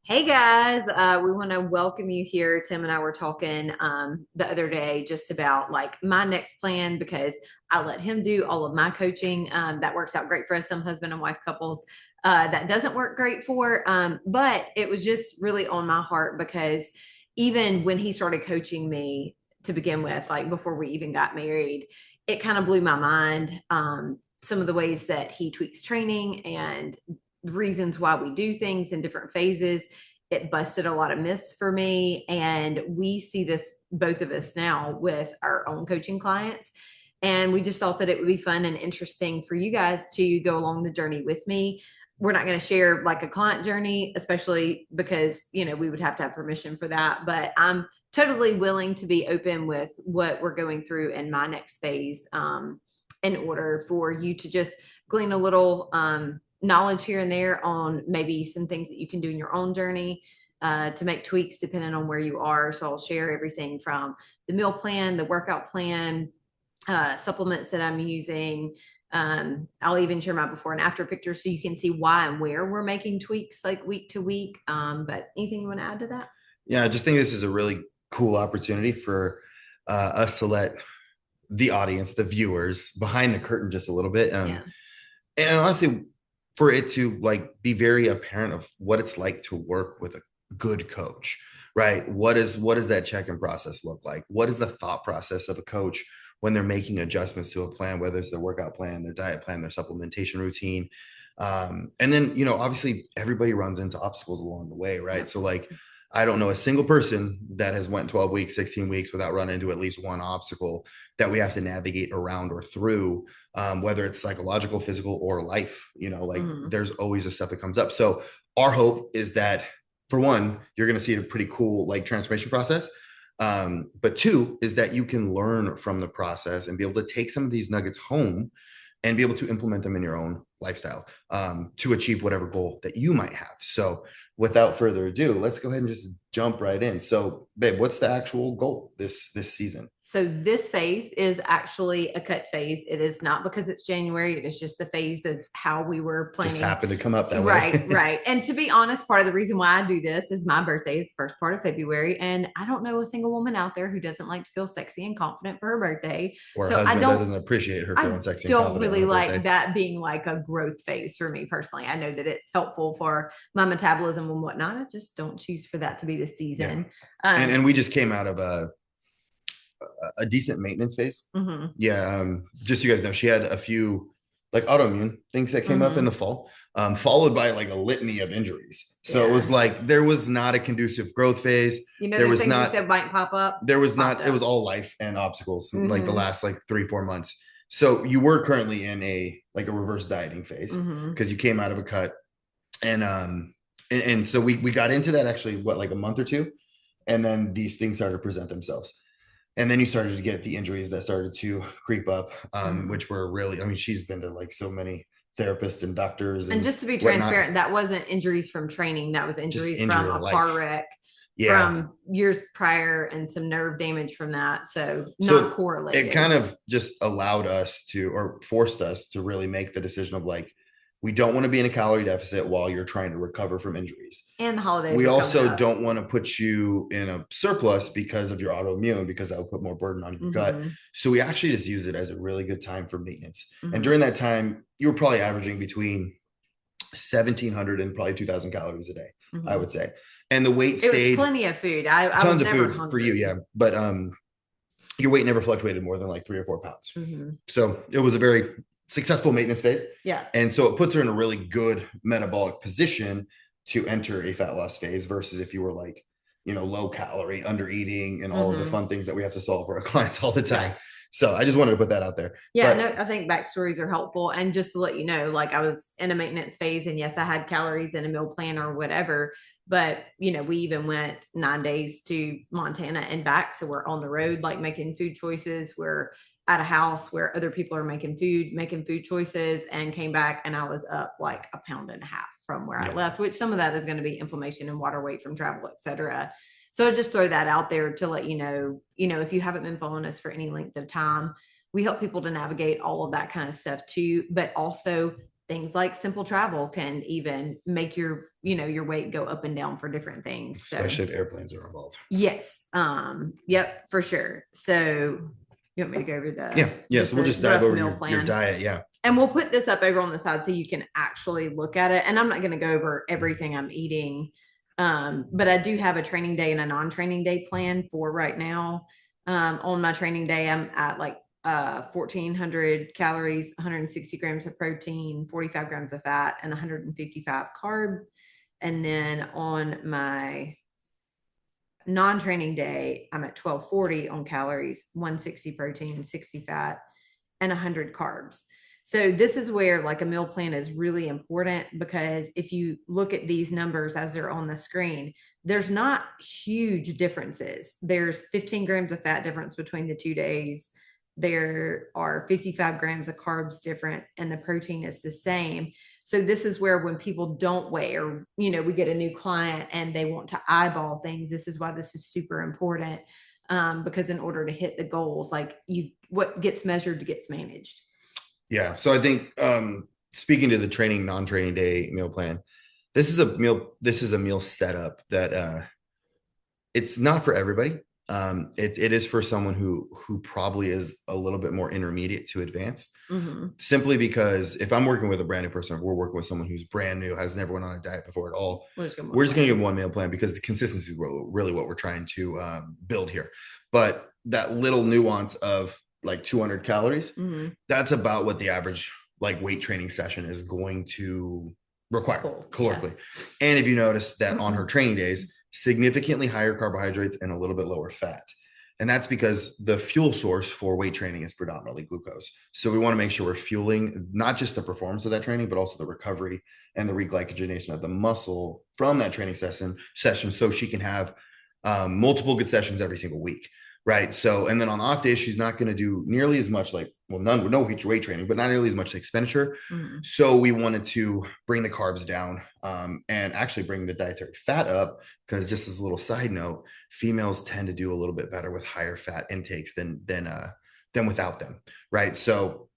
Hey guys, we want to welcome you here. Tim and I were talking the other day just about like my next plan because I let him do all of my coaching. That works out great for us, some husband and wife couples. That doesn't work great for, but it was just really on my heart because even when he started coaching me to begin with, like before we even got married, it kind of blew my mind. Some of the ways that he tweaks training and reasons why we do things in different phases. It busted a lot of myths for me. And we see this, both of us now, with our own coaching clients. And we just thought that it would be fun and interesting for you guys to go along the journey with me. We're not going to share like a client journey, especially because, we would have to have permission for that. But I'm totally willing to be open with what we're going through in my next phase, in order for you to just glean a little knowledge here and there on maybe some things that you can do in your own journey to make tweaks depending on where you are. So I'll share everything from the meal plan, the workout plan, supplements that I'm using. I'll even share my before and after pictures so you can see why and where we're making tweaks like week to week. But anything you want to add to that? Yeah, I just think this is a really cool opportunity for us to let the audience, the viewers, behind the curtain just a little bit. Yeah. And honestly, for it to like be very apparent of what it's like to work with a good coach, right? What does that check-in process look like? What is the thought process of a coach when they're making adjustments to a plan, whether it's their workout plan, their diet plan, their supplementation routine? And then, obviously everybody runs into obstacles along the way, right? So like, I don't know a single person that has went 12 weeks, 16 weeks without running into at least one obstacle that we have to navigate around or through, whether it's psychological, physical, or life. There's always the stuff that comes up. So our hope is that, for one, you're going to see a pretty cool like transformation process. But two is that you can learn from the process and be able to take some of these nuggets home and be able to implement them in your own lifestyle to achieve whatever goal that you might have. So without further ado, let's go ahead and just jump right in. So babe, what's the actual goal this season? So this phase is actually a cut phase. It is not because it's January. It is just the phase of how we were planning. Just happened to come up that way. Right, right. And to be honest, part of the reason why I do this is my birthday is the first part of February. And I don't know a single woman out there who doesn't like to feel sexy and confident for her birthday. Or a so husband that doesn't appreciate her feeling sexy and confident. I don't really like that being like a growth phase for me personally. I know that it's helpful for my metabolism and whatnot. I just don't choose for that to be the season. Yeah. And we just came out of a decent maintenance phase. Mm-hmm. Yeah. Just so you guys know, she had a few like autoimmune things that came up in the fall, followed by like a litany of injuries. So it was like, there was not a conducive growth phase. There was not that might pop up. There was not, it was all life and obstacles in like the last like 3-4 months. So you were currently in a reverse dieting phase because you came out of a cut. And so we got into that actually, like a month or two. And then these things started to present themselves. And then you started to get the injuries that started to creep up, which were really, she's been to like so many therapists and doctors. And just to be transparent, that wasn't injuries from training. That was injuries from a car wreck from years prior and some nerve damage from that. So not correlated. It kind of just allowed us to, or forced us to really make the decision of like, we don't want to be in a calorie deficit while you're trying to recover from injuries. And the holidays. We also don't want to put you in a surplus because of your autoimmune, because that will put more burden on your gut. So we actually just use it as a really good time for maintenance. And during that time, you were probably averaging between 1,700 and probably 2,000 calories a day, I would say. And the weight stayed. It was plenty of food. I tons was of never food hungry. for you, yeah. But your weight never fluctuated more than like 3 or 4 pounds. So it was a very successful maintenance phase. Yeah. And so it puts her in a really good metabolic position to enter a fat loss phase versus if you were like, low calorie, under eating, and all of the fun things that we have to solve for our clients all the time. Right. So I just wanted to put that out there. Yeah, I think backstories are helpful. And just to let you know, like I was in a maintenance phase and yes, I had calories in a meal plan or whatever, but we even went 9 days to Montana and back. So we're on the road, like making food choices. We're at a house where other people are making food choices, and came back and I was up like 1.5 pounds from where I left, which some of that is going to be inflammation and water weight from travel, etc. So just throw that out there to let you know, if you haven't been following us for any length of time, we help people to navigate all of that kind of stuff too, but also things like simple travel can even make your weight go up and down for different things. Especially if airplanes are involved. Yes. Yep, for sure. So you want me to go over So we'll just dive over meal your diet. Yeah. And we'll put this up over on the side so you can actually look at it. And I'm not going to go over everything I'm eating. But I do have a training day and a non-training day plan for right now. On my training day, I'm at like 1,400 calories, 160 grams of protein, 45 grams of fat, and 155 carb. And then on my non-training day, I'm at 1,240 on calories, 160 protein, 60 fat, and 100 carbs. So this is where like a meal plan is really important, because if you look at these numbers as they're on the screen, there's not huge differences. There's 15 grams of fat difference between the 2 days. There are 55 grams of carbs different, and the protein is the same. So this is where when people don't weigh, or, we get a new client and they want to eyeball things, this is why this is super important. Because in order to hit the goals, like what gets measured gets managed. Yeah. So I think speaking to the training, non-training day meal plan, this is a meal setup that it's not for everybody. It is for someone who probably is a little bit more intermediate to advanced. Mm-hmm. Simply because if I'm working with a brand new person, if we're working with someone who's brand new, has never went on a diet before at all, we're just going to give one meal plan, because the consistency is really what we're trying to build here. But that little nuance of like 200 calories, that's about what the average like weight training session is going to require calorically. Yeah. And if you notice that on her training days, significantly higher carbohydrates and a little bit lower fat. And that's because the fuel source for weight training is predominantly glucose. So we want to make sure we're fueling not just the performance of that training, but also the recovery and the reglycogenation of the muscle from that training session, so she can have multiple good sessions every single week. Right. So, and then on off days, she's not going to do nearly as much, like, well, no weight training, but not nearly as much expenditure. Mm-hmm. So we wanted to bring the carbs down and actually bring the dietary fat up, because just as a little side note, females tend to do a little bit better with higher fat intakes than without them. Right. So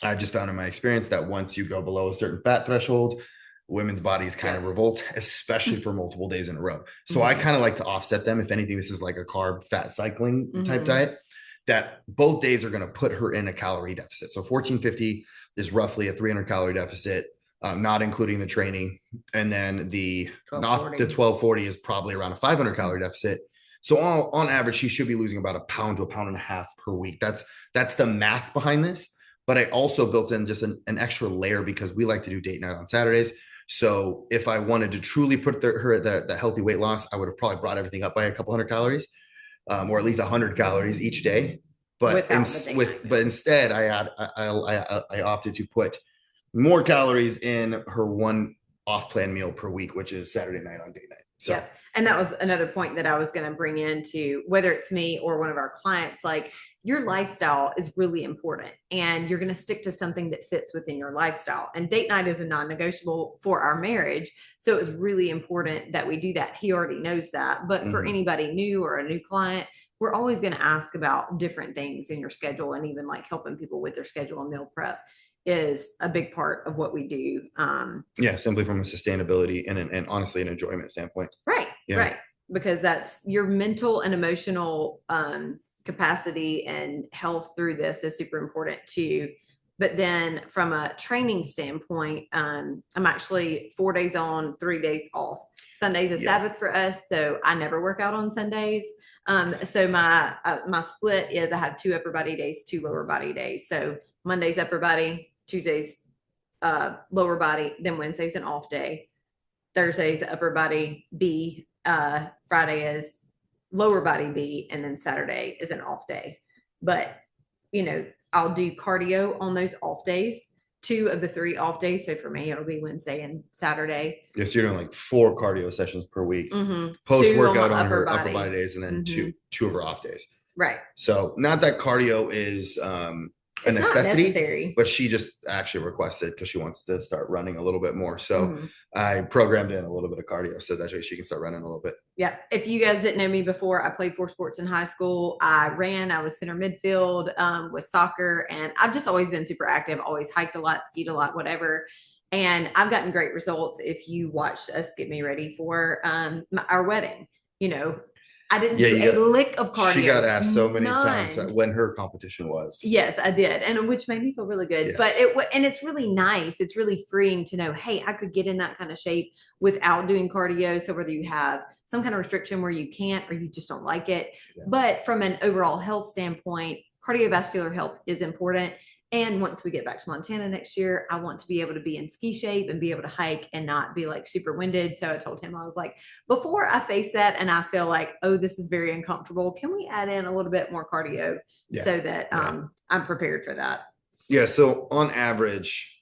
I just found in my experience that once you go below a certain fat threshold, women's bodies kind of revolt, especially for multiple days in a row. So I kind of like to offset them. If anything, this is like a carb fat cycling type diet, that both days are going to put her in a calorie deficit. So 1,450 is roughly a 300 calorie deficit, not including the training. And then the 1,240 is probably around a 500 calorie deficit. So on average, she should be losing about a pound to a pound and a half per week. That's the math behind this. But I also built in just an extra layer, because we like to do date night on Saturdays. So if I wanted to truly put her at the healthy weight loss, I would have probably brought everything up by a couple hundred calories, or at least 100 calories each day. But instead, I opted to put more calories in her one off-plan meal per week, which is Saturday night on date night. So. Yeah. And that was another point that I was going to bring into, whether it's me or one of our clients, like, your lifestyle is really important, and you're going to stick to something that fits within your lifestyle. And date night is a non-negotiable for our marriage. So it was really important that we do that. He already knows that. But for anybody new or a new client, we're always going to ask about different things in your schedule, and even like helping people with their schedule and meal prep is a big part of what we do. Simply from a sustainability and honestly an enjoyment standpoint. Right. Yeah. Right. Because that's your mental and emotional capacity and health through this is super important too. But then from a training standpoint, I'm actually 4 days on, 3 days off. Sunday's a Sabbath for us, so I never work out on Sundays. So my split is I have 2 upper body days, 2 lower body days. So Monday's upper body, Tuesday's lower body, then Wednesday's an off day. Thursday's upper body B, Friday is lower body B, and then Saturday is an off day. But, I'll do cardio on those off days, 2 of the 3 off days. So for me, it'll be Wednesday and Saturday. Yes, you're doing like 4 cardio sessions per week, post workout on her upper body days, and then two of her off days. Right. So not that cardio is a necessity, but she just actually requested because she wants to start running a little bit more. So I programmed in a little bit of cardio so that way she can start running a little bit. Yeah. If you guys didn't know me before, I played 4 sports in high school. I was center midfield with soccer, and I've just always been super active, always hiked a lot, skied a lot, whatever. And I've gotten great results. If you watched us get me ready for our wedding, you know, I didn't Yeah, do you a got. lick of She got cardio, asked so many times none. when her competition was. Yes, I did, and which made me feel really good. But Yes. and it's really nice. It's really freeing to know, hey, I could get in that kind of shape without doing cardio. So whether you have some kind of restriction where you can't or you just don't like it, Yeah. but from an overall health standpoint, cardiovascular health is important. And once we get back to Montana next year, I want to be able to be in ski shape and be able to hike and not be like super winded. So I told him, I was like, before I face that and I feel like, oh, this is very uncomfortable, can we add in a little bit more cardio Yeah. so that I'm prepared for that? Yeah. So on average,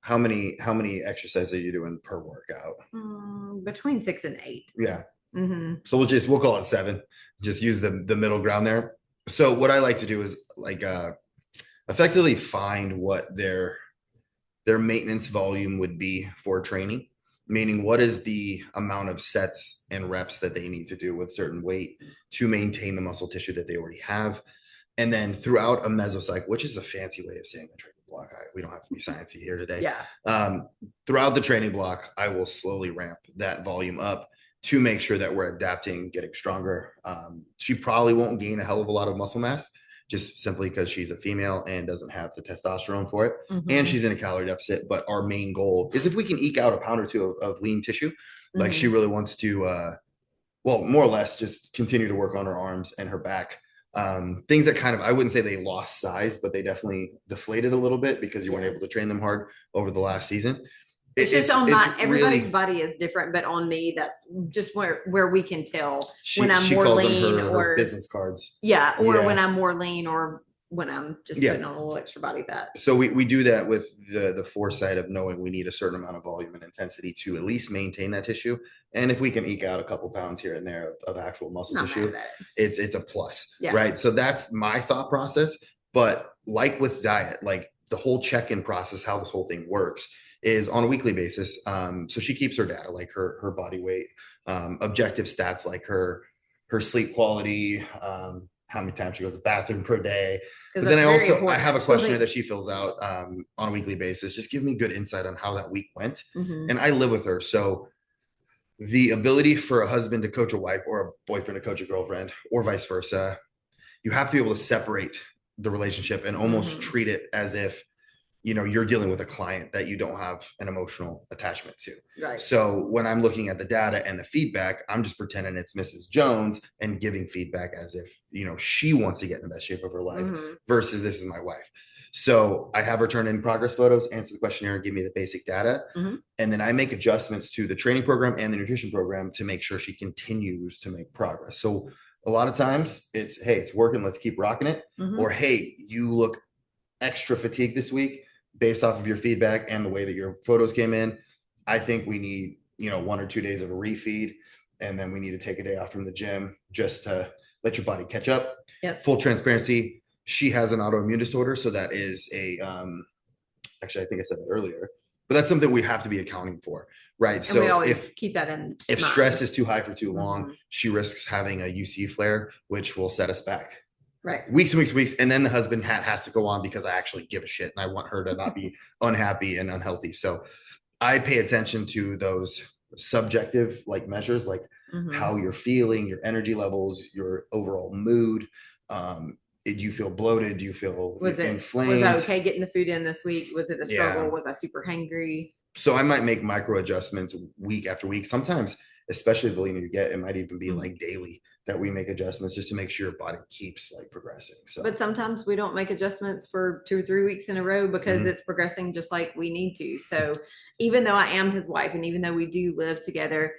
how many exercises are you doing per workout? Between 6 and 8. Yeah. Mm-hmm. So we'll call it 7. Just use the middle ground there. So what I like to do is like effectively find what their maintenance volume would be for training, meaning what is the amount of sets and reps that they need to do with certain weight to maintain the muscle tissue that they already have. And then throughout a mesocycle, which is a fancy way of saying a training block, we don't have to be sciencey here today. Yeah. Throughout the training block, I will slowly ramp that volume up to make sure that we're adapting, getting stronger. She probably won't gain a hell of a lot of muscle mass just simply because she's a female and doesn't have the testosterone for it. Mm-hmm. And she's in a calorie deficit. But our main goal is if we can eke out a pound or two of lean tissue, like she really wants to, well, more or less just continue to work on her arms and her back. Things that kind of, I wouldn't say they lost size, but they definitely deflated a little bit because you weren't able to train them hard over the last season. It's just on everybody's body is different, but on me, that's just where we can tell when I'm more lean or business cards. Yeah. Or when I'm more lean or when I'm just putting on a little extra body fat. So we do that with the foresight of knowing we need a certain amount of volume and intensity to at least maintain that tissue. And if we can eke out a couple pounds here and there of actual muscle tissue, it's a plus, right? So that's my thought process. But like with diet, like the whole check-in process, how this whole thing works is on a weekly basis. So she keeps her data, like her body weight, objective stats, like her sleep quality, how many times she goes to the bathroom per day. But then I have a questionnaire that she fills out on a weekly basis. Just give me good insight on how that week went. And I live with her. So the ability for a husband to coach a wife or a boyfriend to coach a girlfriend or vice versa, you have to be able to separate the relationship and almost treat it as if you're dealing with a client that you don't have an emotional attachment to. Right. So when I'm looking at the data and the feedback, I'm just pretending it's Mrs. Jones and giving feedback as if, she wants to get in the best shape of her life versus this is my wife. So I have her turn in progress photos, answer the questionnaire, and give me the basic data. And then I make adjustments to the training program and the nutrition program to make sure she continues to make progress. So a lot of times it's, hey, it's working. Let's keep rocking it. Or, hey, you look extra fatigued this week. Based off of your feedback and the way that your photos came in, I think we need, 1 or 2 days of a refeed. And then we need to take a day off from the gym just to let your body catch up. Yep. Full transparency. She has an autoimmune disorder. So that is actually, I think I said that earlier, but that's something we have to be accounting for. Right. And so we always keep that in if mind. Stress is too high for too long, she risks having a UC flare, which will set us back. Right. Weeks and weeks and weeks. And then the husband hat has to go on because I actually give a shit and I want her to not be unhappy and unhealthy. So I pay attention to those subjective measures, like how you're feeling, your energy levels, your overall mood. Did you feel bloated? Do you feel inflamed? Was I okay getting the food in this week? Was it a struggle? Was I super hangry? So I might make micro adjustments week after week. Sometimes, especially the leaner you get, it might even be daily that we make adjustments just to make sure your body keeps progressing. So, but sometimes we don't make adjustments for 2 or 3 weeks in a row because it's progressing just like we need to. So even though I am his wife and even though we do live together,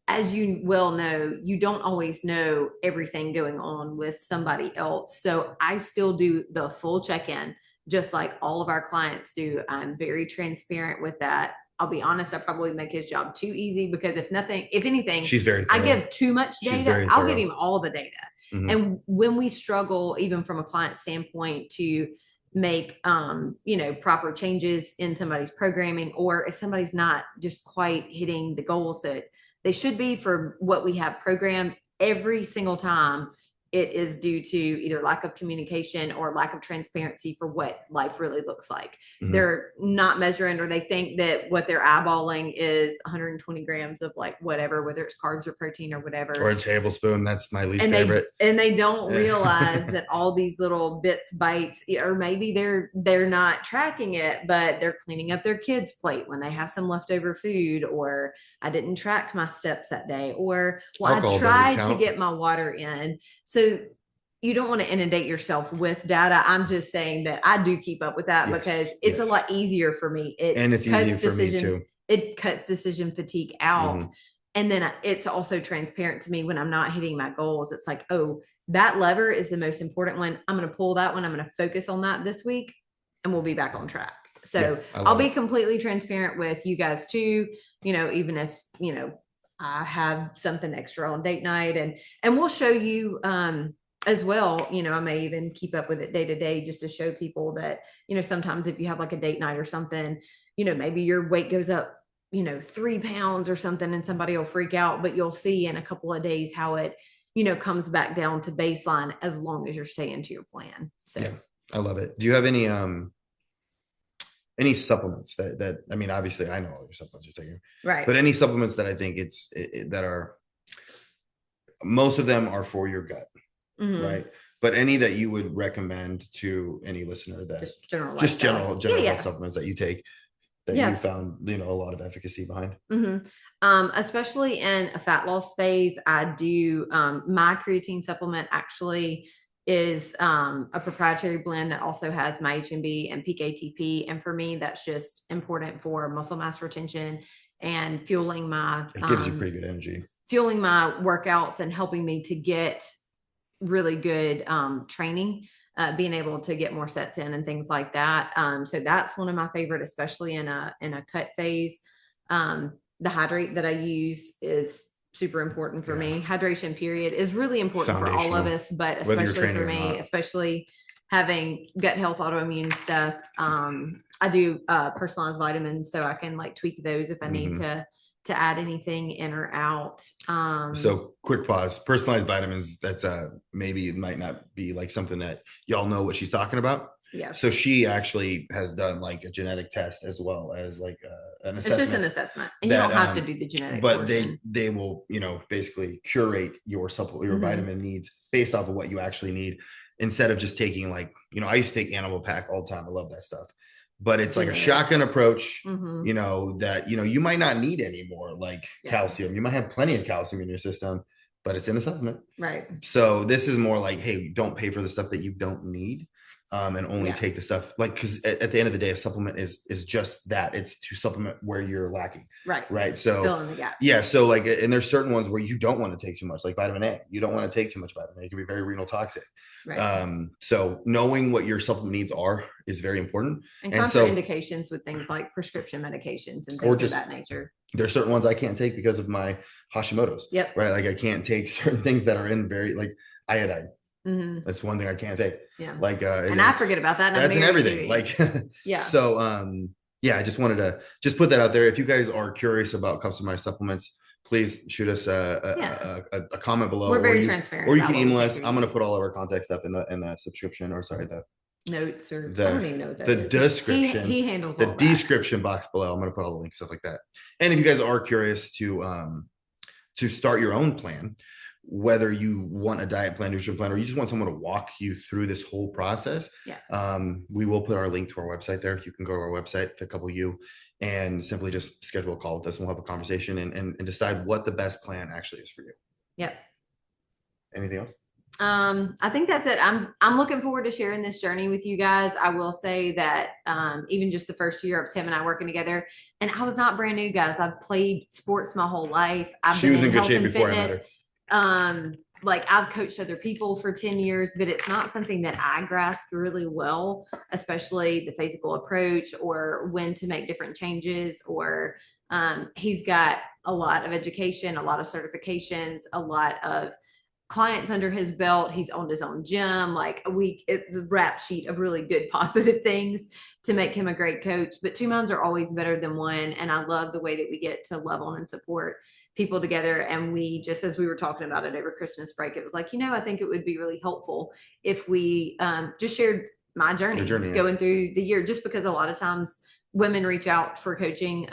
as you well know, you don't always know everything going on with somebody else. So I still do the full check-in, just like all of our clients do. I'm very transparent with that. I'll be honest, I probably make his job too easy because if anything, she's very thorough. I give too much data. I'll give him all the data. And when we struggle, even from a client standpoint, to make proper changes in somebody's programming, or if somebody's not just quite hitting the goals that they should be for what we have programmed, every single time it is due to either lack of communication or lack of transparency for what life really looks like. Mhm. They're not measuring, or they think that what they're eyeballing is 120 grams of like whatever, whether it's carbs or protein or whatever. Or a tablespoon. That's my least and favorite. they don't realize that all these little bits, bites, or maybe they're not tracking it, but they're cleaning up their kids' plate when they have some leftover food, or I didn't track my steps that day, or well, Alcohol I doesn't tried to count. get my water in. So you don't want to inundate yourself with data. I'm just saying that I do keep up with that Yes, because it's a yes. lot easier for me. And it's easier for me too. It cuts decision fatigue out. Mhm. And then it's also transparent to me when I'm not hitting my goals. It's like, oh, that lever is the most important one. I'm going to pull that one. I'm going to focus on that this week, and we'll be back on track. So Yeah, I'll be completely transparent with you guys too. You know, even if, you know, I have something extra on date night, and we'll show you as well. You know, I may even keep up with it day to day just to show people that, you know, sometimes if you have like a date night or something, you know, maybe your weight goes up, you know, 3 pounds or something, and somebody will freak out, but you'll see in a couple of days how it, you know, comes back down to baseline as long as you're staying to your plan. So yeah, I love it. Do you have any supplements that I mean, obviously I know all your supplements you're taking, right, but any supplements that I think that are, most of them are for your gut, right? But any that you would recommend to any listener that just general health supplements that you take that you found, you know, a lot of efficacy behind? Especially in a fat loss phase, I do my creatine supplement actually is a proprietary blend that also has my HMB and peak ATP. And for me, that's just important for muscle mass retention and fueling my It gives you pretty good energy, fueling my workouts and helping me to get really good training, being able to get more sets in and things like that. So that's one of my favorite, especially in a cut phase. The hydrate that I use is super important for me. Hydration period is really important for all of us, but especially for me, especially having gut health, autoimmune stuff. I do personalized vitamins, so I can like tweak those if I need to add anything in or out. So quick pause. Personalized vitamins, that's maybe it might not be like something that y'all know what she's talking about. Yeah. So she actually has done like a genetic test as well as like an assessment. It's just an assessment, and you don't have to do the genetic but portion. they will, you know, basically curate your vitamin needs based off of what you actually need, instead of just taking like, you know, I used to take Animal Pack all the time. I love that stuff, but it's like a shotgun approach, you know, that, you know, you might not need any more like calcium. You might have plenty of calcium in your system, but it's in a supplement. Right. So this is more like, hey, don't pay for the stuff that you don't need. And only take the stuff like, because at the end of the day, a supplement is just that. It's to supplement where you're lacking. Right. So fill in the gaps. Yeah. So like, and there's certain ones where you don't want to take too much, like vitamin A. You don't want to take too much vitamin A. It can be very renal toxic. Right. So knowing what your supplement needs are is very important. And contraindications with things like prescription medications and things of that nature. There's certain ones I can't take because of my Hashimoto's. Yep. Right. Like I can't take certain things that are in very like iodine. That's one thing I can't take. Yeah. Like and I forget about that. That's in everything. Like yeah. So yeah, I just wanted to just put that out there. If you guys are curious about customized supplements, please shoot us a comment below. We're very transparent. Or you can email us. I'm going to put all of our contact stuff in the subscription, or sorry, the notes, or I don't even know what that is. Description. He handles the description box below. I'm going to put all the links, stuff like that. And if you guys are curious to start your own plan, whether you want a diet plan, nutrition plan, or you just want someone to walk you through this whole process, we will put our link to our website there. You can go to our website, the Couple You, and simply just schedule a call with us, and we'll have a conversation and decide what the best plan actually is for you. Yep. Anything else? I think that's it. I'm looking forward to sharing this journey with you guys. I will say that even just the first year of Tim and I working together, and I was not brand new, guys. I've played sports my whole life. She was in good shape before I met her. Like I've coached other people for 10 years, but it's not something that I grasp really well, especially the physical approach or when to make different changes, or he's got a lot of education, a lot of certifications, a lot of clients under his belt. He's owned his own gym. Like the rap sheet of really good, positive things to make him a great coach. But two minds are always better than one. And I love the way that we get to love on and support people together. And we, just as we were talking about it over Christmas break, it was like, I think it would be really helpful if we just shared my journey, going through the year, just because a lot of times women reach out for coaching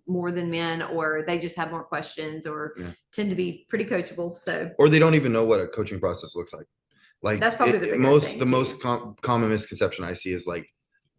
more than men, or they just have more questions, or tend to be pretty coachable. So, or they don't even know what a coaching process looks like. Like that's probably the most common misconception I see is like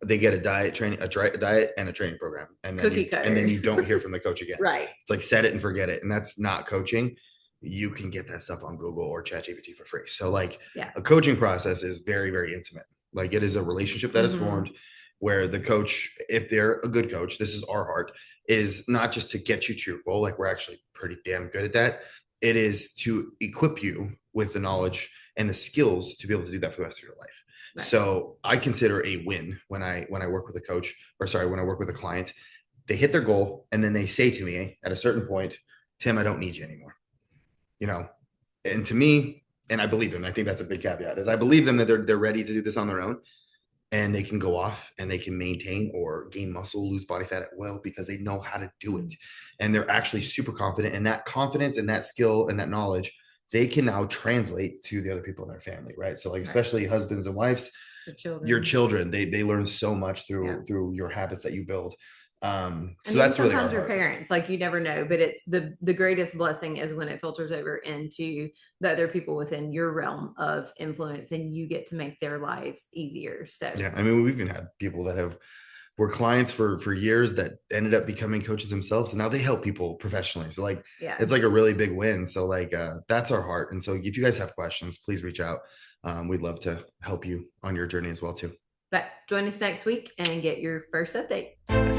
they get a diet and a training program, and then you don't hear from the coach again. Right. It's like set it and forget it, and that's not coaching. You can get that stuff on Google or ChatGPT for free. So like a coaching process is very, very intimate. Like it is a relationship that is formed, where the coach, if they're a good coach, this is our heart, is not just to get you to your goal. Like we're actually pretty damn good at that. It is to equip you with the knowledge and the skills to be able to do that for the rest of your life. Right. So I consider a win when I work with a coach, when I work with a client, they hit their goal and then they say to me at a certain point, Tim, I don't need you anymore. And to me, and I believe them. I think that's a big caveat, is I believe them that they're ready to do this on their own, and they can go off and they can maintain or gain muscle, lose body fat at will, because they know how to do it. And they're actually super confident, and that confidence and that skill and that knowledge, they can now translate to the other people in their family. Right. So like, especially husbands and wives, your children, they learn so much through your habits that you build. So that's really sometimes your parents, like you never know, but it's the greatest blessing is when it filters over into the other people within your realm of influence, and you get to make their lives easier. So I mean, we've even had people that were clients for years that ended up becoming coaches themselves, and now they help people professionally. So like, it's like a really big win. So like, that's our heart. And so if you guys have questions, please reach out. We'd love to help you on your journey as well too. But join us next week and get your first update.